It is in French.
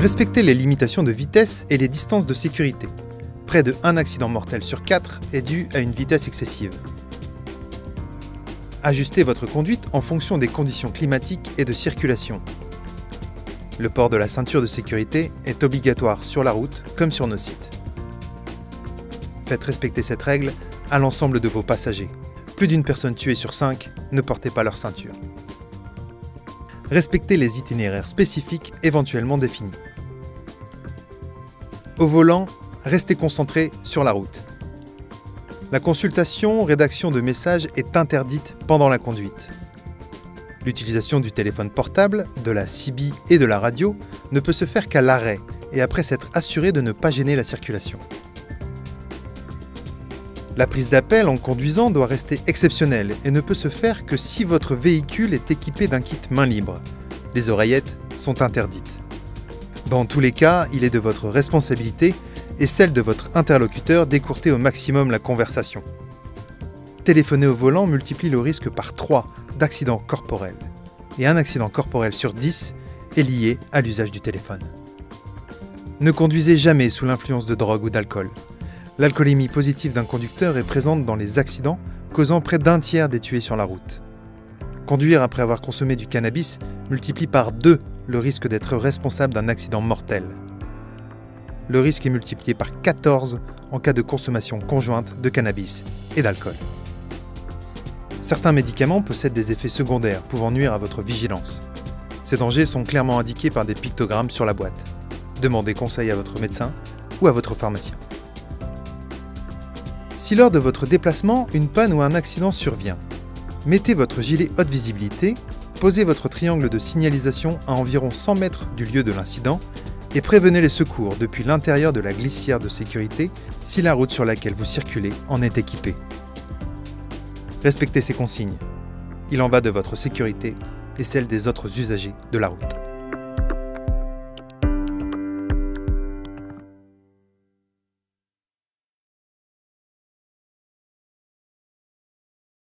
Respectez les limitations de vitesse et les distances de sécurité. Près de 1 accident mortel sur 4 est dû à une vitesse excessive. Ajustez votre conduite en fonction des conditions climatiques et de circulation. Le port de la ceinture de sécurité est obligatoire sur la route comme sur nos sites. Faites respecter cette règle à l'ensemble de vos passagers. Plus d'une personne tuée sur 5 ne portait pas leur ceinture. Respectez les itinéraires spécifiques éventuellement définis. Au volant, restez concentré sur la route. La consultation, rédaction de messages est interdite pendant la conduite. L'utilisation du téléphone portable, de la CB et de la radio ne peut se faire qu'à l'arrêt et après s'être assuré de ne pas gêner la circulation. La prise d'appel en conduisant doit rester exceptionnelle et ne peut se faire que si votre véhicule est équipé d'un kit main libre. Les oreillettes sont interdites. Dans tous les cas, il est de votre responsabilité et celle de votre interlocuteur d'écourter au maximum la conversation. Téléphoner au volant multiplie le risque par 3 d'accidents corporels. Et un accident corporel sur 10 est lié à l'usage du téléphone. Ne conduisez jamais sous l'influence de drogue ou d'alcool. L'alcoolémie positive d'un conducteur est présente dans les accidents, causant près d'un tiers des tués sur la route. Conduire après avoir consommé du cannabis multiplie par 2 le risque d'être responsable d'un accident mortel. Le risque est multiplié par 14 en cas de consommation conjointe de cannabis et d'alcool. Certains médicaments possèdent des effets secondaires pouvant nuire à votre vigilance. Ces dangers sont clairement indiqués par des pictogrammes sur la boîte. Demandez conseil à votre médecin ou à votre pharmacien. Si lors de votre déplacement, une panne ou un accident survient, mettez votre gilet haute visibilité, posez votre triangle de signalisation à environ 100 mètres du lieu de l'incident et prévenez les secours depuis l'intérieur de la glissière de sécurité si la route sur laquelle vous circulez en est équipée. Respectez ces consignes. Il en va de votre sécurité et celle des autres usagers de la route.